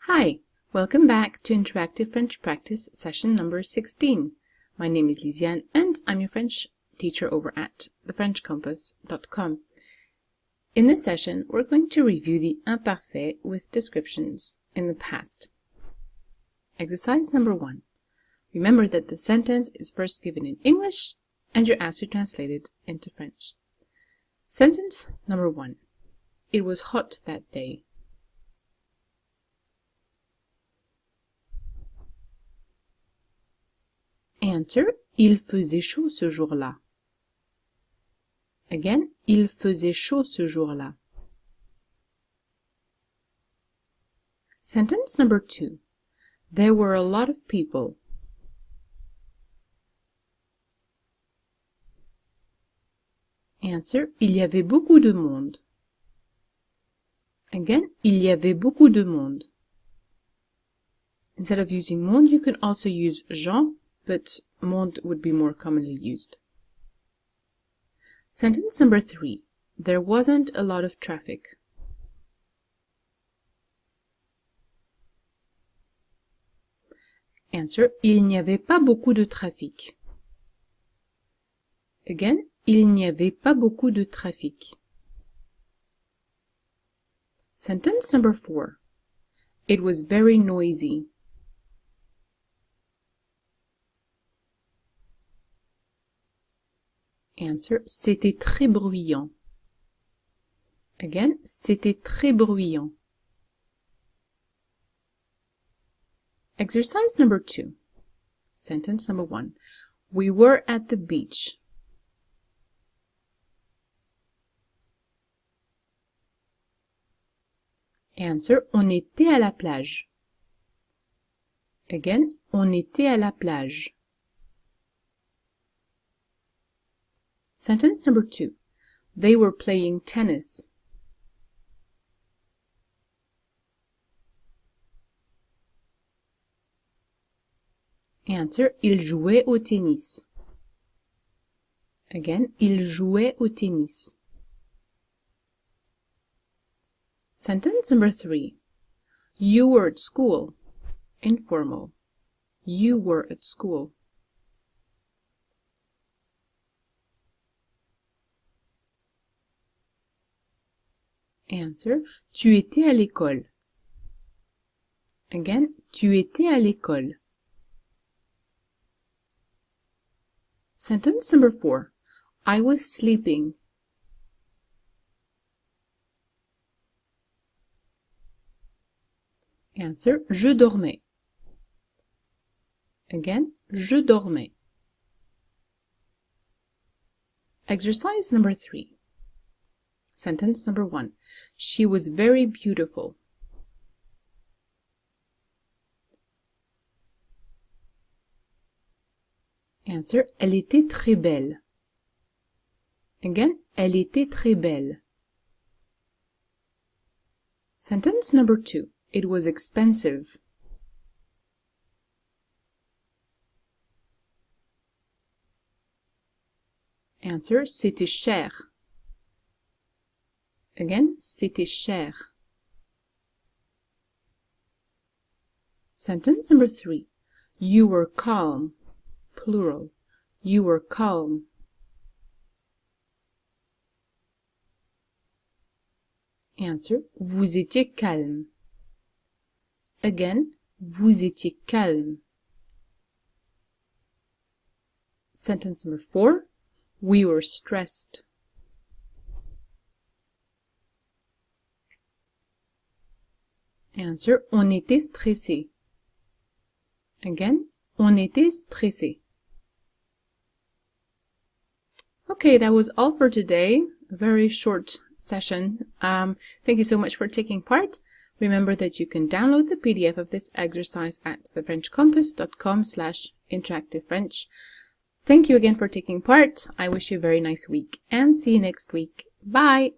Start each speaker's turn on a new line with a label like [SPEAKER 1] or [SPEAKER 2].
[SPEAKER 1] Hi, welcome back to Interactive French Practice session number 16. My name is Lisiane and I'm your French teacher over at thefrenchcompass.com. In this session, we're going to review the Imparfait with descriptions in the past. Exercise number 1. Remember that the sentence is first given in English and you're asked to translate it into French. Sentence number 1. It was hot that day. Answer, il faisait chaud ce jour-là. Again, il faisait chaud ce jour-là. Sentence number 2. There were a lot of people. Answer, il y avait beaucoup de monde. Again, il y avait beaucoup de monde. Instead of using monde, you can also use gens, but monde would be more commonly used. Sentence number 3. There wasn't a lot of traffic. Answer, il n'y avait pas beaucoup de trafic. Again, il n'y avait pas beaucoup de trafic. Sentence number 4. It was very noisy. Answer, c'était très bruyant. Again, c'était très bruyant. Exercise number 2. Sentence number 1. We were at the beach. Answer, on était à la plage. Again, on était à la plage. Sentence number 2. They were playing tennis. Answer, ils jouaient au tennis. Again, ils jouaient au tennis. Sentence number 3. You were at school. Informal. You were at school. Answer, tu étais à l'école. Again, tu étais à l'école. Sentence number 4. I was sleeping. Answer, je dormais. Again, je dormais. Exercise number 3. Sentence number 1. She was very beautiful. Answer, elle était très belle. Again, elle était très belle. Sentence number 2. It was expensive. Answer, c'était cher. Again, c'était cher. Sentence number 3. You were calm. Plural. You were calm. Answer, vous étiez calme. Again, vous étiez calme. Sentence number 4. We were stressed. Answer, on était stressé. Again, on était stressé. Okay, that was all for today. A very short session. Thank you so much for taking part. Remember that you can download the PDF of this exercise at thefrenchcompass.com/interactivefrench. Thank you again for taking part. I wish you a very nice week and see you next week. Bye!